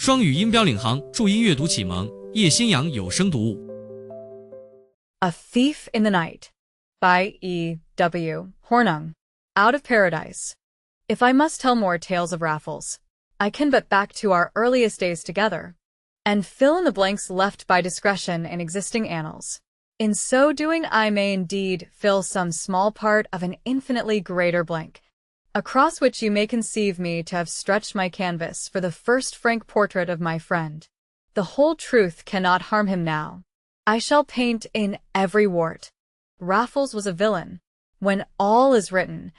双语音标领航，注音阅读启蒙，叶兴阳有声读物。A Thief in the Night by E.W. Hornung. Out of Paradise. If I must tell more tales of Raffles, I can but back to our earliest days together, and fill in the blanks left by discretion in existing annals. In so doing I may indeed fill some small part of an infinitely greater blank, across which you may conceive me to have stretched my canvas for the first frank portrait of my friend. The whole truth cannot harm him now. I shall paint in every wart. Raffles was a villain. When all is written,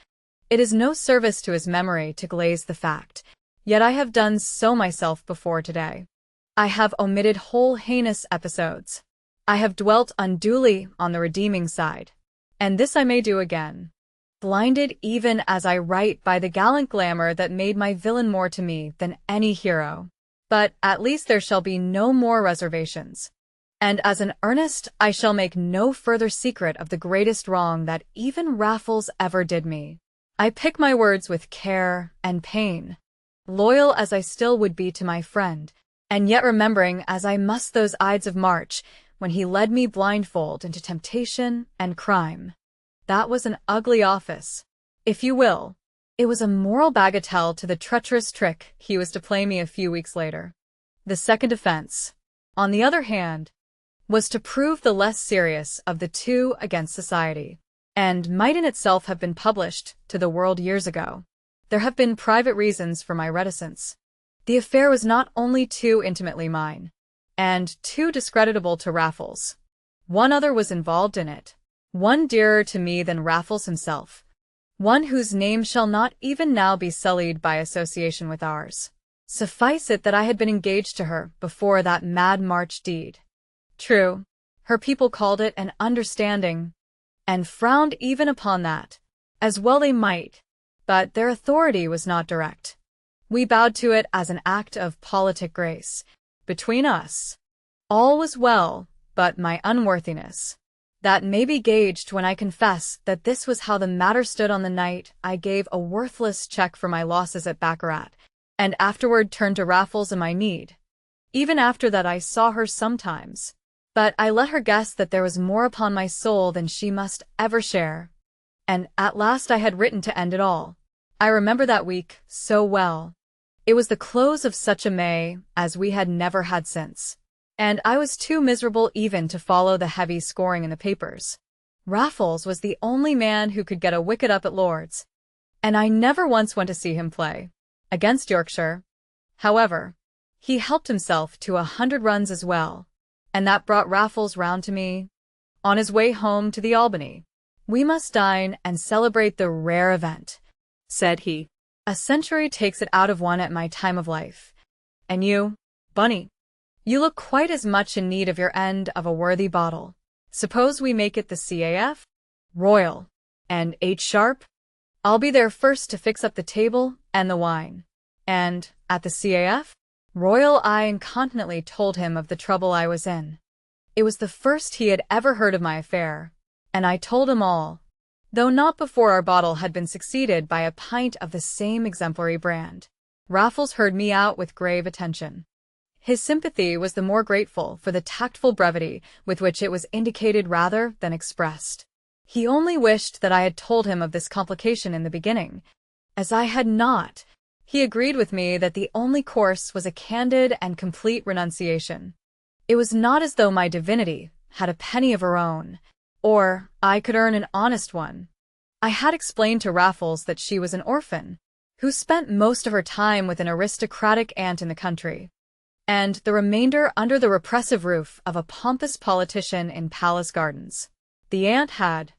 it is no service to his memory to glaze the fact, yet I have done so myself before today. I have omitted whole heinous episodes. I have dwelt unduly on the redeeming side, and this I may do again. Blinded even as I write by the gallant glamour that made my villain more to me than any hero. But at least there shall be no more reservations. And as an earnest, I shall make no further secret of the greatest wrong that even Raffles ever did me. I pick my words with care and pain, loyal as I still would be to my friend, and yet remembering as I must those Ides of March when he led me blindfold into temptation and crime. That was an ugly office, if you will. It was a moral bagatelle to the treacherous trick he was to play me a few weeks later. The second offense, on the other hand, was to prove the less serious of the two against society, and might in itself have been published to the world years ago. There have been private reasons for my reticence. The affair was not only too intimately mine, and too discreditable to Raffles. One other was involved in it, one dearer to me than Raffles himself, one whose name shall not even now be sullied by association with ours. Suffice it that I had been engaged to her before that mad March deed. True, her people called it an understanding, and frowned even upon that, as well they might, but their authority was not direct. We bowed to it as an act of politic grace. Between us, all was well, but my unworthiness. That may be gauged when I confess that this was how the matter stood on the night I gave a worthless check for my losses at baccarat, and afterward turned to Raffles in my need. Even after that I saw her sometimes, but I let her guess that there was more upon my soul than she must ever share. And at last I had written to end it all. I remember that week so well. It was the close of such a May as we had never had since, and I was too miserable even to follow the heavy scoring in the papers. Raffles was the only man who could get a wicket up at Lord's, and I never once went to see him play. Against Yorkshire, however, he helped himself to 100 runs as well, and that brought Raffles round to me. On his way home to the Albany, "We must dine and celebrate the rare event," said he. "A century takes it out of one at my time of life. And you, Bunny, you look quite as much in need of your end of a worthy bottle. Suppose we make it the CAF, Royal, and H sharp? I'll be there first to fix up the table and the wine. And, at the CAF, Royal, I incontinently told him of the trouble I was in. It was the first he had ever heard of my affair, and I told him all, though not before our bottle had been succeeded by a pint of the same exemplary brand. Raffles heard me out with grave attention. His sympathy was the more grateful for the tactful brevity with which it was indicated rather than expressed. He only wished that I had told him of this complication in the beginning. As I had not, he agreed with me that the only course was a candid and complete renunciation. It was not as though my divinity had a penny of her own, or I could earn an honest one. I had explained to Raffles that she was an orphan, who spent most of her time with an aristocratic aunt in the country, and the remainder under the repressive roof of a pompous politician in Palace Gardens. The aunt had,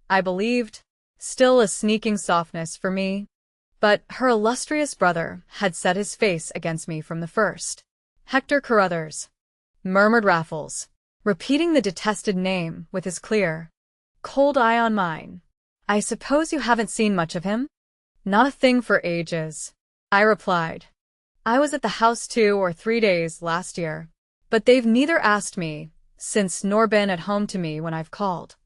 I believed, still a sneaking softness for me, but her illustrious brother had set his face against me from the first. "Hector Carruthers," murmured Raffles, repeating the detested name with his clear, cold eye on mine. "I suppose you haven't seen much of him?" "Not a thing for ages," I replied. "I was at the house 2 or 3 days last year, but they've neither asked me since nor been at home to me when I've called.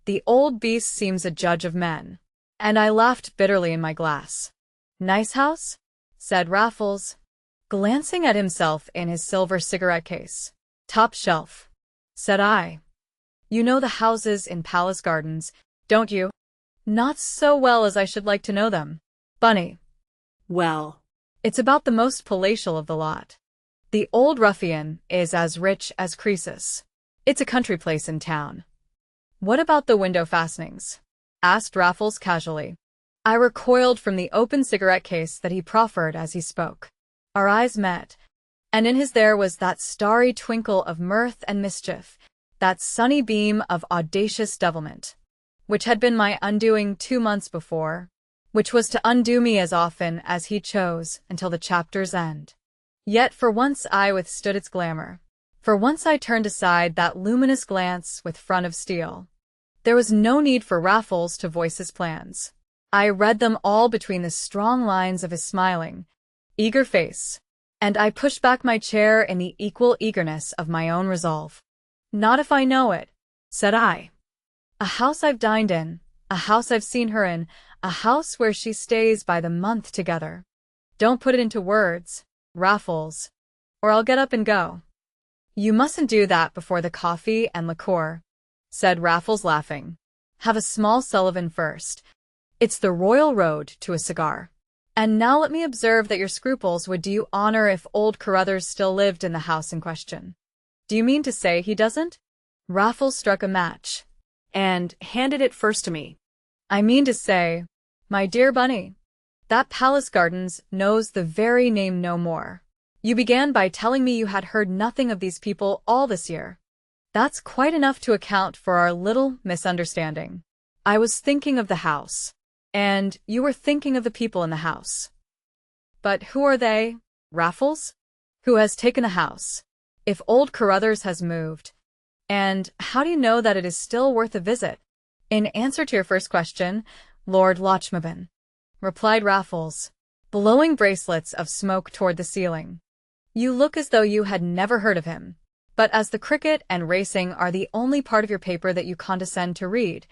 The old beast seems a judge of men." And I laughed bitterly in my glass. "Nice house?" said Raffles, glancing at himself in his silver cigarette case. Top shelf, said I. You know the houses in Palace Gardens, don't you? Not so well as I should like to know them. Bunny. Well, It's about the most palatial of the lot. The Old Ruffian is as rich as Croesus. It's a country place in town. What about the window fastenings? Asked Raffles casually. I recoiled from the open cigarette case that he proffered as he spoke. Our eyes met, and in his there was that starry twinkle of mirth and mischief, that sunny beam of audacious devilment, which had been my undoing 2 months before, which was to undo me as often as he chose until the chapter's end. Yet for once I withstood its glamour. For once I turned aside that luminous glance with front of steel. There was no need for Raffles to voice his plans. I read them all between the strong lines of his smiling, eager face, and I pushed back my chair in the equal eagerness of my own resolve. Not if I know it, said I. A house I've dined in, a house I've seen her in, a house where she stays by the month together. Don't put it into words, Raffles, or I'll get up and go. You mustn't do that before the coffee and liqueur, said Raffles laughing. Have a small Sullivan first. It's the royal road to a cigar. And now let me observe that your scruples would do you honor if old Carruthers still lived in the house in question. Do you mean to say he doesn't? Raffles struck a match, and handed it first to me. I mean to say, my dear Bunny, that Palace Gardens knows the very name no more. You began by telling me you had heard nothing of these people all this year. That's quite enough to account for our little misunderstanding. I was thinking of the house, and you were thinking of the people in the house. But who are they, Raffles? Who has taken the house? If old Carruthers has moved. And how do you know that it is still worth a visit? In answer to your first question, Lord Lochmaben, replied Raffles, blowing bracelets of smoke toward the ceiling. You look as though you had never heard of him. But as the cricket and racing are the only part of your paper that you condescend to read,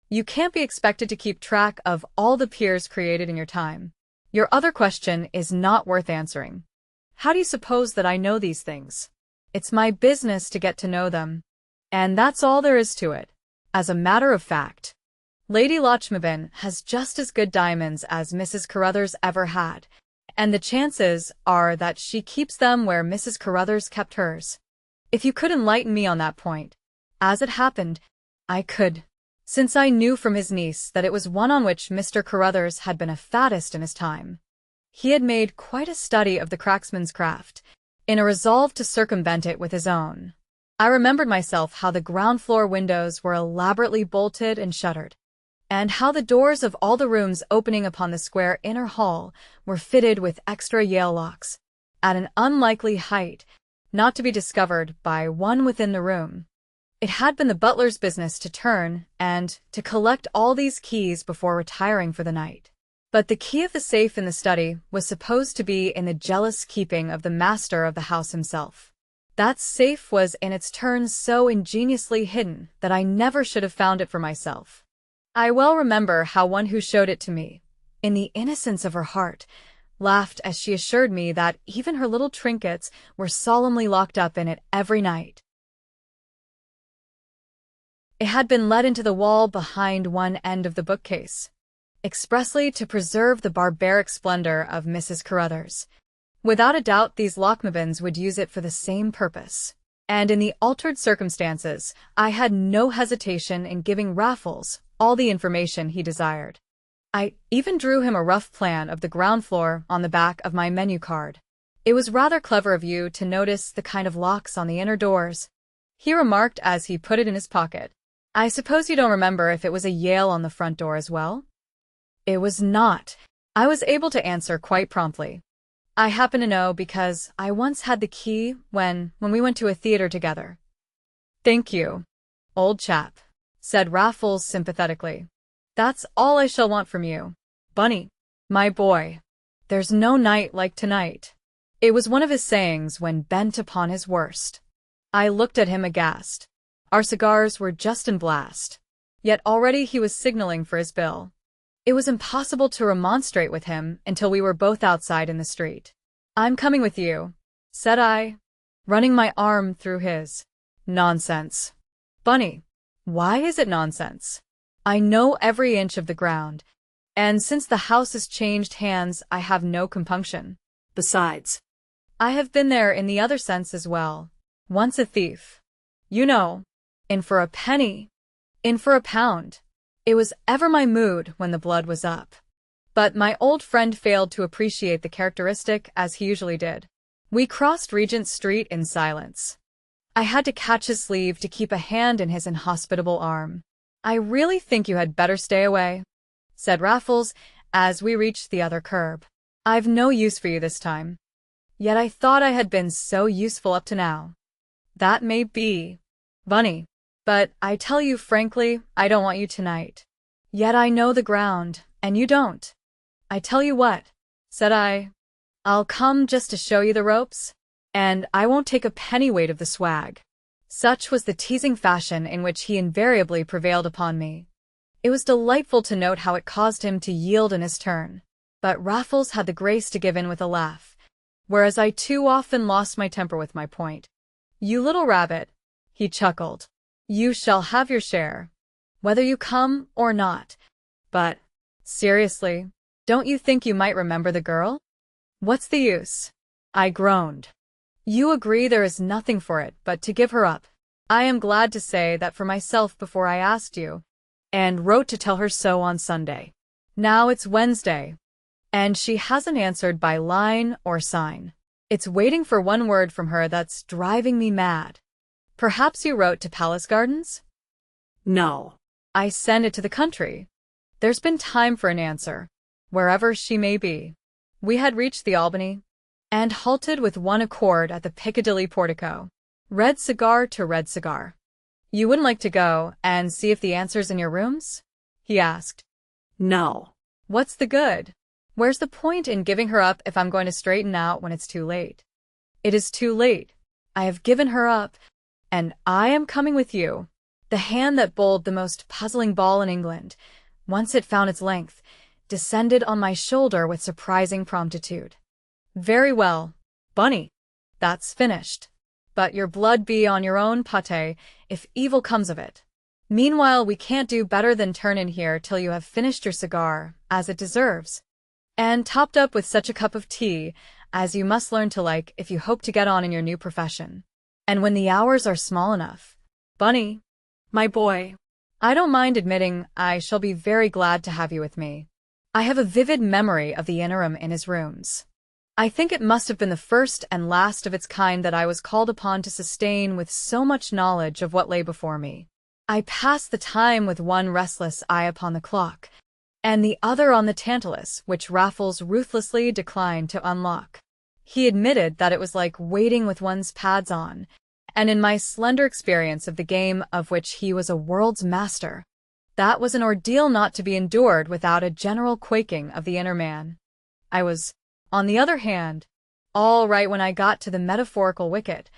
you can't be expected to keep track of all the peers created in your time. Your other question is not worth answering. How do you suppose that I know these things? It's my business to get to know them. And that's all there is to it. As a matter of fact, Lady Lochmaben has just as good diamonds as Mrs. Carruthers ever had, and the chances are that she keeps them where Mrs. Carruthers kept hers. If you could enlighten me on that point, as it happened, I could, since I knew from his niece that it was one on which Mr. Carruthers had been a faddist in his time. He had made quite a study of the cracksman's craft, in a resolve to circumvent it with his own. I remembered myself how the ground-floor windows were elaborately bolted and shuttered, and how the doors of all the rooms opening upon the square inner hall were fitted with extra Yale locks, at an unlikely height, not to be discovered by one within the room. It had been the butler's business to turn and to collect all these keys before retiring for the night. But the key of the safe in the study was supposed to be in the jealous keeping of the master of the house himself. That safe was in its turn so ingeniously hidden that I never should have found it for myself. I well remember how one who showed it to me, in the innocence of her heart, laughed as she assured me that even her little trinkets were solemnly locked up in it every night. It had been let into the wall behind one end of the bookcase, expressly to preserve the barbaric splendor of Mrs. Carruthers. Without a doubt these Lochmabens would use it for the same purpose, and in the altered circumstances, I had no hesitation in giving Raffles all the information he desired. I even drew him a rough plan of the ground floor on the back of my menu card. It was rather clever of you to notice the kind of locks on the inner doors, he remarked as he put it in his pocket. I suppose you don't remember if it was a Yale on the front door as well? It was not, I was able to answer quite promptly. I happen to know because I once had the key when we went to a theater together. Thank you, old chap, said Raffles sympathetically. That's all I shall want from you, Bunny, my boy. There's no night like tonight. It was one of his sayings when bent upon his worst. I looked at him aghast. Our cigars were just in blast, yet already he was signaling for his bill. It was impossible to remonstrate with him until we were both outside in the street. I'm coming with you, said I, running my arm through his. Nonsense. Bunny, why is it nonsense? I know every inch of the ground, and since the house has changed hands, I have no compunction. Besides, I have been there in the other sense as well. Once a thief. You know, in for a penny, in for a pound. It was ever my mood when the blood was up. But my old friend failed to appreciate the characteristic as he usually did. We crossed Regent Street in silence. I had to catch his sleeve to keep a hand in his inhospitable arm. I really think you had better stay away, said Raffles as we reached the other curb. I've no use for you this time. Yet I thought I had been so useful up to now. That may be, Bunny, but I tell you frankly, I don't want you tonight. Yet I know the ground, and you don't. I tell you what, said I. I'll come just to show you the ropes, and I won't take a pennyweight of the swag. Such was the teasing fashion in which he invariably prevailed upon me. It was delightful to note how it caused him to yield in his turn, but Raffles had the grace to give in with a laugh, whereas I too often lost my temper with my point. You little rabbit, he chuckled. You shall have your share, whether you come or not. But, seriously, don't you think you might remember the girl? What's the use? I groaned. You agree there is nothing for it but to give her up. I am glad to say that for myself before I asked you, and wrote to tell her so on Sunday. Now it's Wednesday, and she hasn't answered by line or sign. It's waiting for one word from her that's driving me mad. Perhaps you wrote to Palace Gardens? no. I send it to the country. There's been time for an answer, wherever she may be. We had reached the Albany, and halted with one accord at the Piccadilly portico. Red cigar to red cigar. You wouldn't like to go and see if the answer's in your rooms? He asked. No. What's the good? Where's the point in giving her up if I'm going to straighten out when it's too late? It is too late. I have given her up, and I am coming with you. The hand that bowled the most puzzling ball in England, once it found its length, descended on my shoulder with surprising promptitude. Very well, Bunny. That's finished. But your blood be on your own pate if evil comes of it. Meanwhile, we can't do better than turn in here till you have finished your cigar, as it deserves, and topped up with such a cup of tea as you must learn to like if you hope to get on in your new profession. And when the hours are small enough, Bunny, My boy, I don't mind admitting I shall be very glad to have you with me. I have a vivid memory of the interim in his rooms. I think it must have been the first and last of its kind that I was called upon to sustain with so much knowledge of what lay before me. I passed the time with one restless eye upon the clock, and the other on the tantalus which Raffles ruthlessly declined to unlock. He admitted that it was like waiting with one's pads on, and in my slender experience of the game of which he was a world's master, that was an ordeal not to be endured without a general quaking of the inner man. I was, on the other hand, all right when I got to the metaphorical wicket,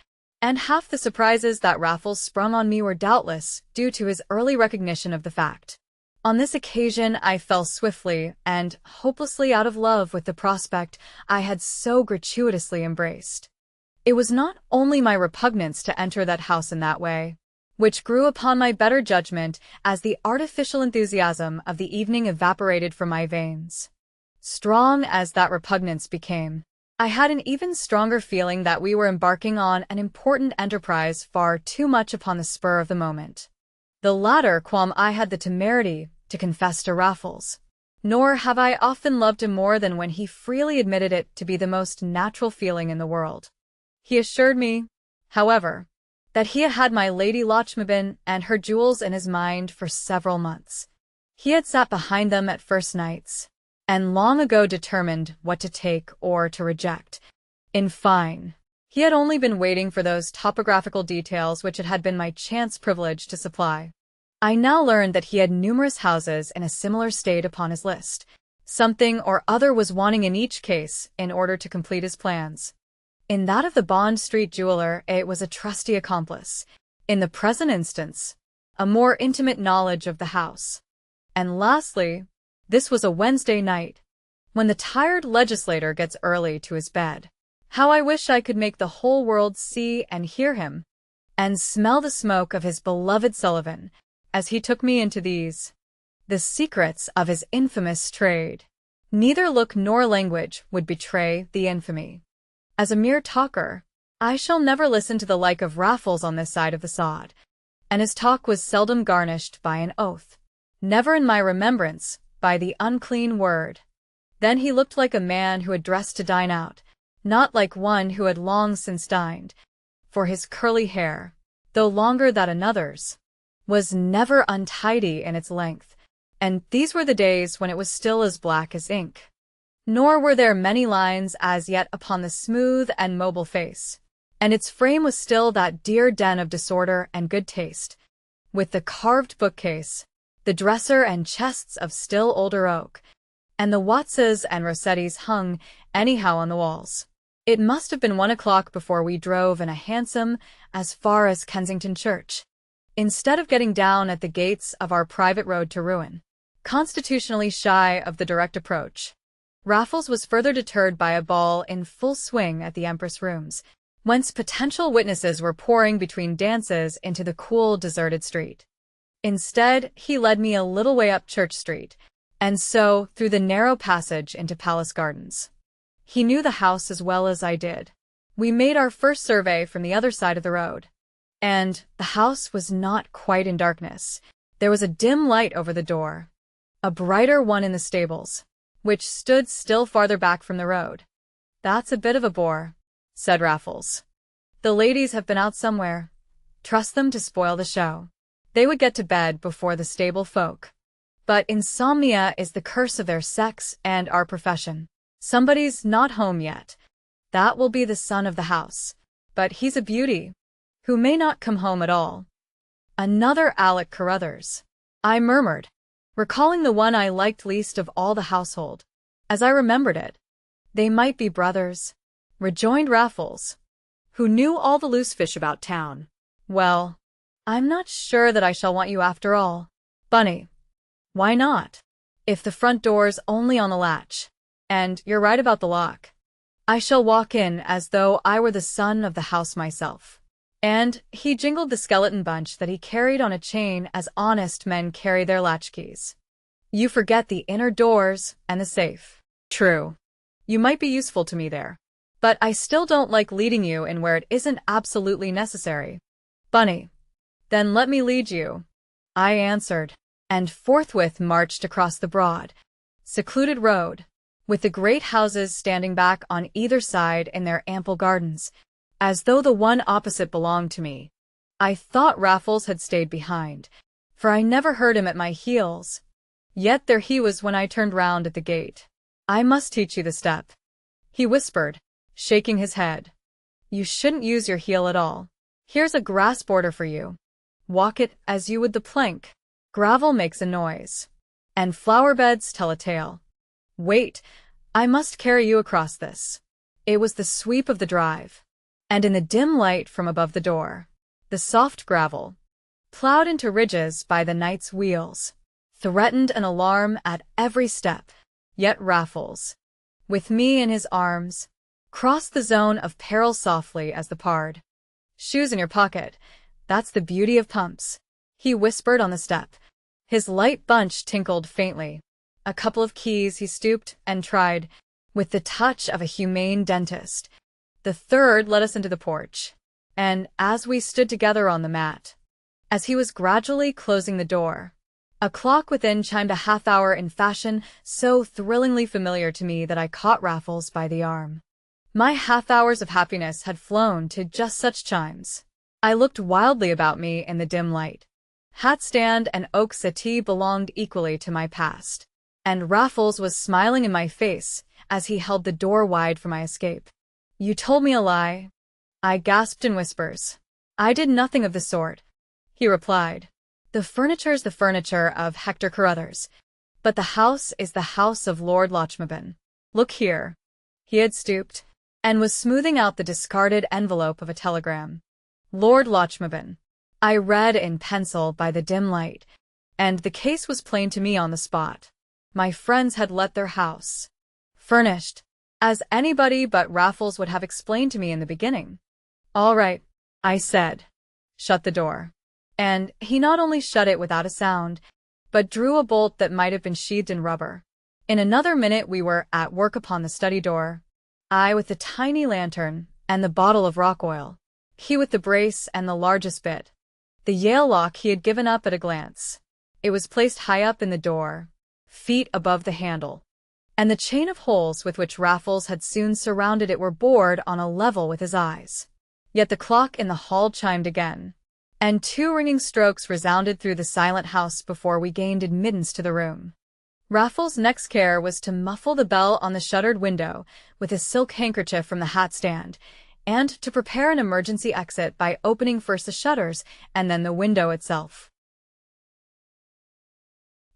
and half the surprises that Raffles sprung on me were doubtless due to his early recognition of the fact. On this occasion I fell swiftly and hopelessly out of love with the prospect I had so gratuitously embraced. It was not only my repugnance to enter that house in that way, which grew upon my better judgment as the artificial enthusiasm of the evening evaporated from my veins. Strong as that repugnance became, I had an even stronger feeling that we were embarking on an important enterprise far too much upon the spur of the moment. The latter qualm I had the temerity to confess to Raffles, nor have I often loved him more than when he freely admitted it to be the most natural feeling in the world. He assured me, however, that he had my Lady Lochmaben and her jewels in his mind for several months. He had sat behind them at first nights, and long ago determined what to take or to reject. In fine, he had only been waiting for those topographical details which it had been my chance privilege to supply. I now learned that he had numerous houses in a similar state upon his list. Something or other was wanting in each case in order to complete his plans. In that of the Bond Street jeweler, it was a trusty accomplice. In the present instance, a more intimate knowledge of the house. And lastly, this was a Wednesday night, when the tired legislator gets early to his bed. How I wish I could make the whole world see and hear him, and smell the smoke of his beloved Sullivan, as he took me into these, the secrets of his infamous trade. Neither look nor language would betray the infamy. As a mere talker, I shall never listen to the like of Raffles on this side of the sod, and his talk was seldom garnished by an oath, never in my remembrance by the unclean word. Then he looked like a man who had dressed to dine out, not like one who had long since dined, for his curly hair, though longer than another's, was never untidy in its length, and these were the days when it was still as black as ink. Nor were there many lines as yet upon the smooth and mobile face, and its frame was still that dear den of disorder and good taste, with the carved bookcase, the dresser and chests of still older oak, and the Wattses and Rossettis hung anyhow on the walls. It must have been 1 o'clock before we drove in a hansom as far as Kensington Church, instead of getting down at the gates of our private road to ruin, constitutionally shy of the direct approach. Raffles was further deterred by a ball in full swing at the Empress Rooms, whence potential witnesses were pouring between dances into the cool, deserted street. Instead, he led me a little way up Church Street, and so through the narrow passage into Palace Gardens. He knew the house as well as I did. We made our first survey from the other side of the road, and the house was not quite in darkness. There was a dim light over the door, a brighter one in the stables, which stood still farther back from the road. "That's a bit of a bore," said Raffles. "The ladies have been out somewhere. Trust them to spoil the show. They would get to bed before the stable folk. But insomnia is the curse of their sex and our profession. Somebody's not home yet. That will be the son of the house, but he's a beauty, who may not come home at all." "Another Alec Carruthers," I murmured, recalling the one I liked least of all the household, as I remembered it. "They might be brothers," rejoined Raffles, who knew all the loose fish about town. "Well, I'm not sure that I shall want you after all, Bunny." "Why not? If the front door's only on the latch, and you're right about the lock, I shall walk in as though I were the son of the house myself." And he jingled the skeleton bunch that he carried on a chain as honest men carry their latchkeys. "You forget the inner doors and the safe." "True. You might be useful to me there. But I still don't like leading you in where it isn't absolutely necessary." "Bunny, then let me lead you," I answered, and forthwith marched across the broad, secluded road, with the great houses standing back on either side in their ample gardens, as though the one opposite belonged to me. I thought Raffles had stayed behind, for I never heard him at my heels. Yet there he was when I turned round at the gate. "I must teach you the step," he whispered, shaking his head. "You shouldn't use your heel at all. Here's a grass border for you. Walk it as you would the plank. Gravel makes a noise, and flower beds tell a tale. Wait, I must carry you across this." It was the sweep of the drive, and in the dim light from above the door, the soft gravel, plowed into ridges by the night's wheels, threatened an alarm at every step. Yet Raffles, with me in his arms, crossed the zone of peril softly as the pard. "Shoes in your pocket, that's the beauty of pumps," he whispered on the step. His light bunch tinkled faintly. A couple of keys he stooped and tried, with the touch of a humane dentist. The third led us into the porch, and as we stood together on the mat, as he was gradually closing the door, a clock within chimed a half-hour in fashion so thrillingly familiar to me that I caught Raffles by the arm. My half-hours of happiness had flown to just such chimes. I looked wildly about me in the dim light. Hat-stand and oak settee belonged equally to my past, and Raffles was smiling in my face as he held the door wide for my escape. "You told me a lie," I gasped in whispers. "I did nothing of the sort," he replied. "The furniture's the furniture of Hector Carruthers, but the house is the house of Lord Lochmaben. Look here." He had stooped, and was smoothing out the discarded envelope of a telegram. "Lord Lochmaben," I read in pencil by the dim light, and the case was plain to me on the spot. My friends had let their house, furnished, as anybody but Raffles would have explained to me in the beginning. "All right," I said. "Shut the door." And he not only shut it without a sound, but drew a bolt that might have been sheathed in rubber. In another minute we were at work upon the study door, I with the tiny lantern and the bottle of rock oil, he with the brace and the largest bit. The Yale lock he had given up at a glance. It was placed high up in the door, feet above the handle, and the chain of holes with which Raffles had soon surrounded it were bored on a level with his eyes. Yet the clock in the hall chimed again, and 2 ringing strokes resounded through the silent house before we gained admittance to the room. Raffles' next care was to muffle the bell on the shuttered window with a silk handkerchief from the hat stand, and to prepare an emergency exit by opening first the shutters and then the window itself.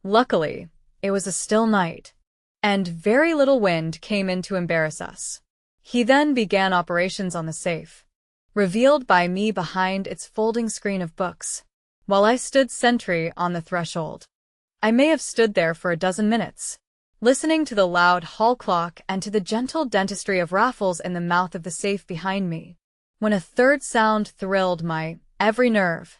Luckily, it was a still night, and very little wind came in to embarrass us. He then began operations on the safe, revealed by me behind its folding screen of books, while I stood sentry on the threshold. I may have stood there for a dozen minutes, listening to the loud hall clock and to the gentle dentistry of Raffles in the mouth of the safe behind me, when a third sound thrilled my every nerve.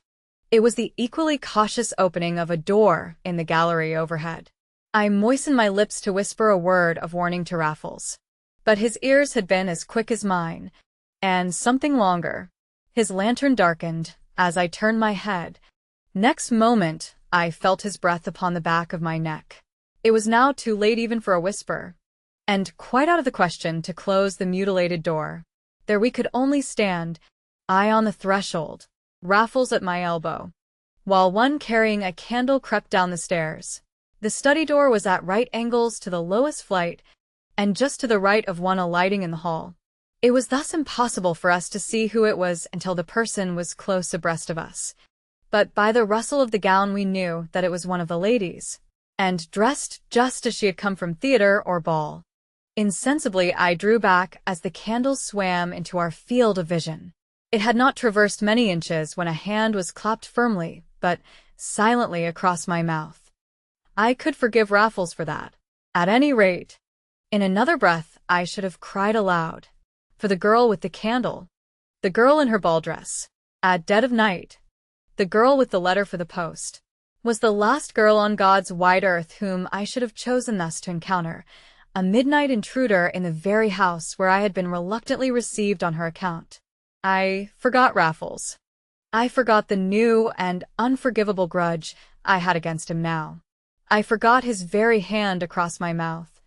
It was the equally cautious opening of a door in the gallery overhead. I moistened my lips to whisper a word of warning to Raffles, but his ears had been as quick as mine, and something longer. His lantern darkened as I turned my head. Next moment, I felt his breath upon the back of my neck. It was now too late even for a whisper, and quite out of the question to close the mutilated door. There we could only stand, I on the threshold, Raffles at my elbow, while one carrying a candle crept down the stairs. The study door was at right angles to the lowest flight, and just to the right of one alighting in the hall. It was thus impossible for us to see who it was until the person was close abreast of us. But by the rustle of the gown we knew that it was one of the ladies, and dressed just as she had come from theater or ball. Insensibly I drew back as the candles swam into our field of vision. It had not traversed many inches when a hand was clapped firmly, but silently across my mouth. I could forgive Raffles for that. At any rate, in another breath I should have cried aloud. For the girl with the candle, the girl in her ball dress, at dead of night, the girl with the letter for the post, was the last girl on God's wide earth whom I should have chosen thus to encounter, a midnight intruder in the very house where I had been reluctantly received on her account. I forgot Raffles. I forgot the new and unforgivable grudge I had against him now. I forgot his very hand across my mouth.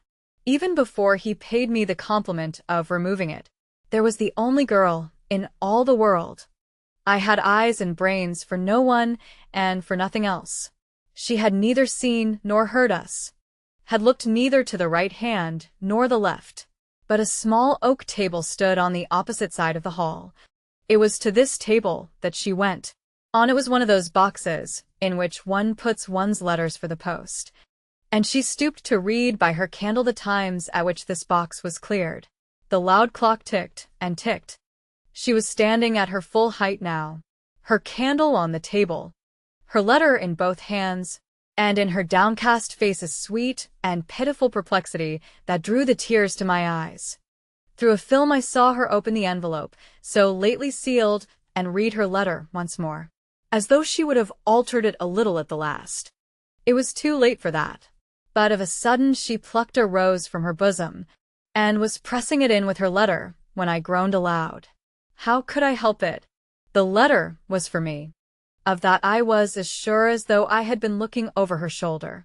Even before he paid me the compliment of removing it, there was the only girl in all the world. I had eyes and brains for no one and for nothing else. She had neither seen nor heard us, had looked neither to the right hand nor the left, but a small oak table stood on the opposite side of the hall. It was to this table that she went. On it was one of those boxes in which one puts one's letters for the post, and she stooped to read by her candle the times at which this box was cleared. The loud clock ticked and ticked. She was standing at her full height now, her candle on the table, her letter in both hands, and in her downcast face a sweet and pitiful perplexity that drew the tears to my eyes. Through a film I saw her open the envelope, so lately sealed, and read her letter once more, as though she would have altered it a little at the last. It was too late for that, but of a sudden she plucked a rose from her bosom, and was pressing it in with her letter, when I groaned aloud. How could I help it? The letter was for me. Of that I was as sure as though I had been looking over her shoulder.